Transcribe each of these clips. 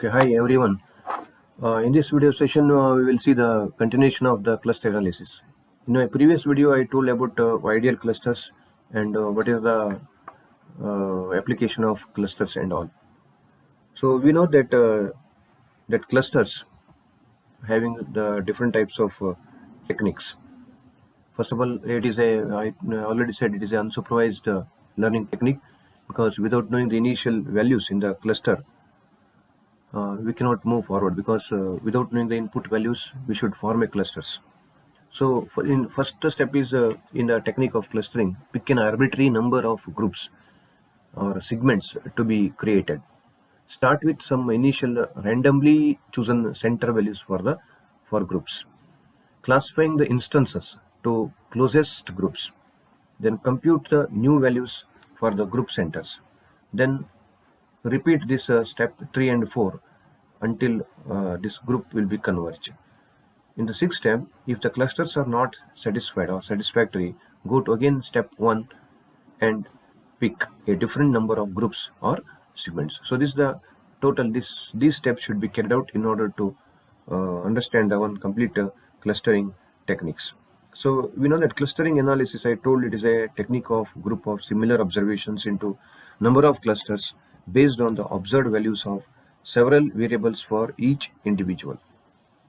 Okay, hi everyone. In this video session, we will see the continuation of the cluster analysis. In my previous video, I told about ideal clusters and what is the application of clusters and all. So we know that that clusters having the different types of techniques. First of all, I already said it is an unsupervised learning technique because without knowing the initial values in the cluster, we cannot move forward because without knowing the input values, we should form a clusters. So in first step is in the technique of clustering, pick an arbitrary number of groups or segments to be created. Start with some initial randomly chosen center values for groups. Classifying the instances to closest groups. Then compute the new values for the group centers. Then repeat this step 3 and 4 until this group will be converged. In the sixth step, if the clusters are not satisfied or satisfactory, go to again step 1 and pick a different number of groups or segments. So this is the total. These steps should be carried out in order to understand the one complete clustering techniques. So we know that clustering analysis, I told it is a technique of group of similar observations into number of clusters based on the observed values of several variables for each individual.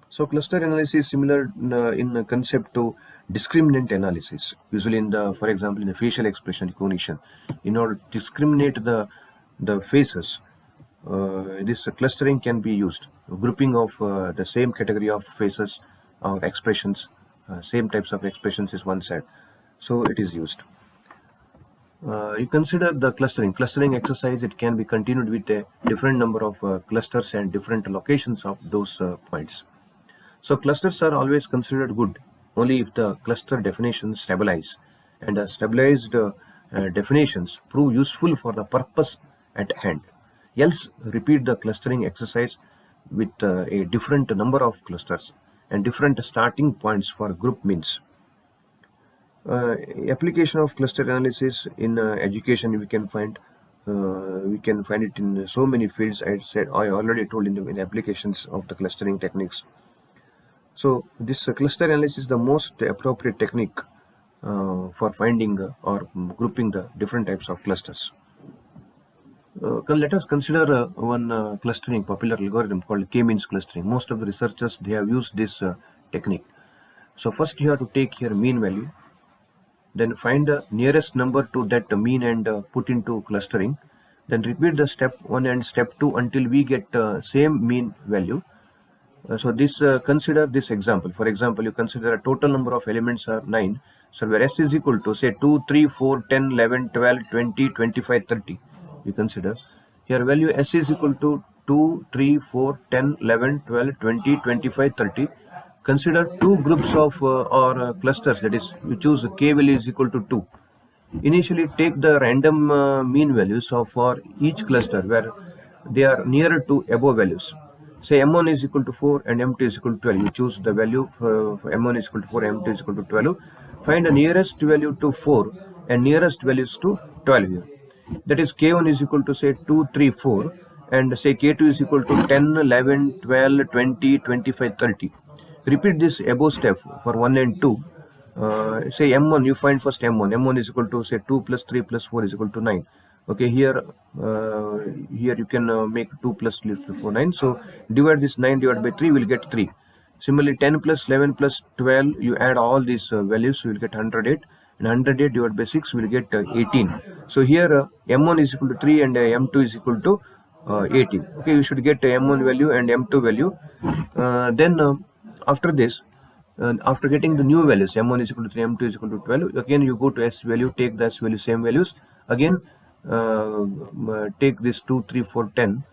So cluster analysis is similar in concept to discriminant analysis. Usually for example, in the facial expression recognition, in order to discriminate the faces, this clustering can be used. Grouping of the same category of faces or expressions, same types of expressions is one side. So it is used. You consider the clustering exercise. It can be continued with a different number of clusters and different locations of those points. So clusters are always considered good only if the cluster definitions stabilize, and the stabilized definitions prove useful for the purpose at hand. Else, repeat the clustering exercise with a different number of clusters and different starting points for group means. Application of cluster analysis in education, we can find it in so many fields. I already told in the applications of the clustering techniques. So this cluster analysis is the most appropriate technique for finding or grouping the different types of clusters. Let us consider one clustering popular algorithm called Kmeans clustering. Most of the researchers, they have used this technique. So first you have to take here mean value, then find the nearest number to that mean and put into clustering. Then repeat the step 1 and step 2 until we get same mean value. So this consider this example. For example, you consider a total number of elements are 9. So where s is equal to say 2, 3, 4, 10, 11, 12, 20, 25, 30. You consider here value s is equal to 2, 3, 4, 10, 11, 12, 20, 25, 30. Consider two groups of or clusters, that is, you choose k value is equal to 2. Initially take the random mean values of for each cluster where they are nearer to above values. Say m1 is equal to 4 and m2 is equal to 12. You choose the value for m1 is equal to 4, m2 is equal to 12. Find the nearest value to 4 and nearest values to 12 here. That is k1 is equal to say 2, 3, 4 and say k2 is equal to 10, 11, 12, 20, 25, 30. Repeat this above step for 1 and 2. Say m1, you find first m1 is equal to say 2 plus 3 plus 4 is equal to 9. Okay, here you can make 2 plus 3 plus 4, 9. So divide this 9 divided by 3, will get 3. Similarly, 10 plus 11 plus 12, you add all these values, you will get 108. And 108 divided by 6 will get 18. So here m1 is equal to 3 and m2 is equal to 18. Okay, you should get m1 value and m2 value. Then after this, after getting the new values, m1 is equal to 3, m2 is equal to 12, again you go to s value, take the s value, same values, again take this 2, 3, 4, 10,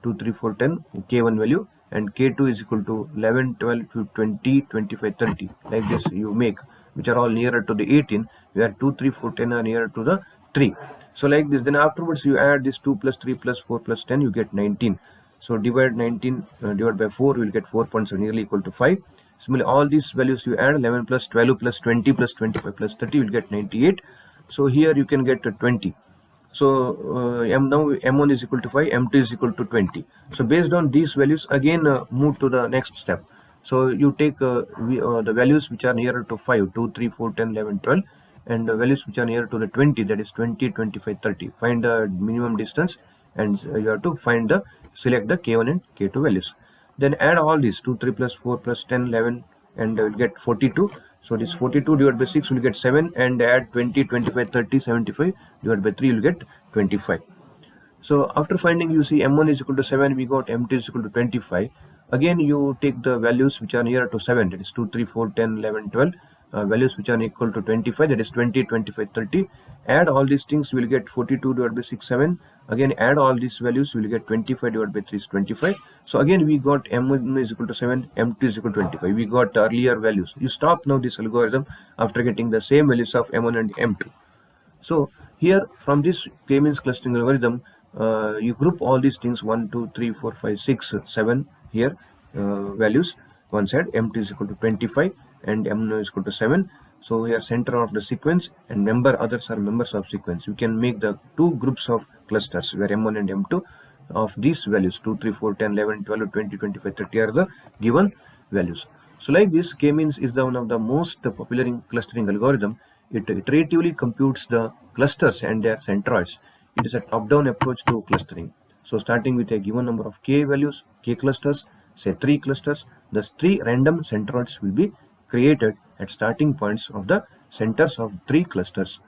k1 value, and k2 is equal to 11, 12, 20, 25, 30. Like this you make, which are all nearer to the 18, where 2, 3, 4, 10 are nearer to the 3. So like this, then afterwards you add this 2 plus 3 plus 4 plus 10, you get 19. So divide 19 divided by 4, will get 4.7, nearly equal to 5. Similarly, all these values you add, 11 plus 12 plus 20 plus 25 plus 30, will get 98. So here you can get 20. So now m1 is equal to 5, m2 is equal to 20. So based on these values, again move to the next step. So you take the values which are nearer to 5, 2, 3, 4, 10, 11, 12, and the values which are nearer to the 20, that is 20, 25, 30. Find the minimum distance, and you have to select the k1 and k2 values. Then add all these 2, 3 plus 4 plus 10, 11, and we'll get 42. So this 42 divided by 6 will get 7, and add 20, 25, 30, 75 divided by 3 will get 25. So after finding, you see m1 is equal to 7, we got m2 is equal to 25. Again, you take the values which are nearer to 7, that is 2, 3, 4, 10, 11, 12. Values which are equal to 25, that is 20, 25, 30. Add all these things, we will get 42 divided by 6, 7. Again, add all these values, we will get 25 divided by 3 is 25. So again, we got m1 is equal to 7, m2 is equal to 25. We got earlier values. You stop now this algorithm after getting the same values of m1 and m2. So here, from this Kmeans clustering algorithm, you group all these things 1, 2, 3, 4, 5, 6, 7 here values. One side m2 is equal to 25 and m1 is equal to 7. So here center of the sequence and others are members of sequence. You can make the two groups of clusters where m1 and m2 of these values 2, 3, 4, 10, 11, 12, 20, 25, 30 are the given values. So like this, K-means is one of the most popular in clustering algorithm. It iteratively computes the clusters and their centroids. It is a top-down approach to clustering. So starting with a given number of k values, k clusters, say 3 clusters, thus 3 random centroids will be created at starting points of the centers of 3 clusters.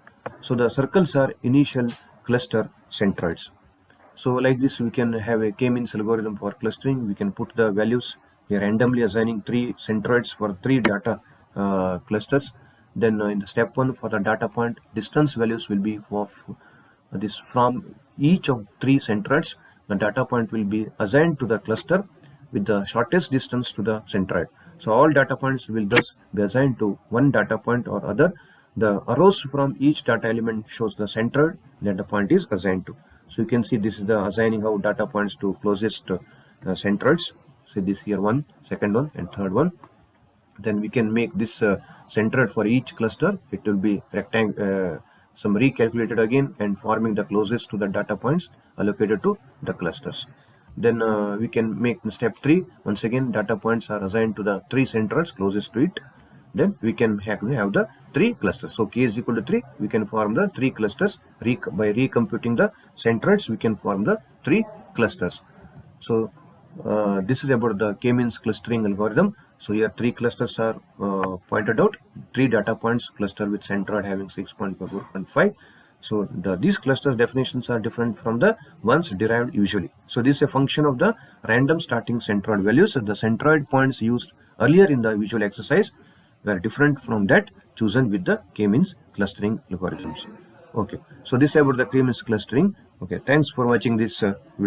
So the circles are initial cluster centroids. So like this, we can have a K-means algorithm for clustering. We can put the values. We are randomly assigning 3 centroids for 3 data clusters. Then in the step 1, for the data point, distance values will be for this from each of 3 centroids. The data point will be assigned to the cluster with the shortest distance to the centroid. So all data points will thus be assigned to one data point or other. The arrows from each data element shows the centroid that the point is assigned to. So you can see this is the assigning of data points to closest centroids. So this here one, second one, and third one. Then we can make this centroid for each cluster. It will be some recalculated again and forming the closest to the data points allocated to the clusters. Then we can make in step 3. Once again, data points are assigned to the 3 centroids closest to it. Then we can have the 3 clusters. So k is equal to 3. We can form the 3 clusters. By recomputing the centroids, we can form the 3 clusters. So this is about the K-means clustering algorithm. So here 3 clusters are pointed out. 3 data points cluster with centroid having 6.4.5. So these clusters definitions are different from the ones derived usually. So this is a function of the random starting centroid values. The centroid points used earlier in the visual exercise were different from that chosen with the K-means clustering algorithms. Okay, so this is about the K-means clustering. Okay, thanks for watching this video.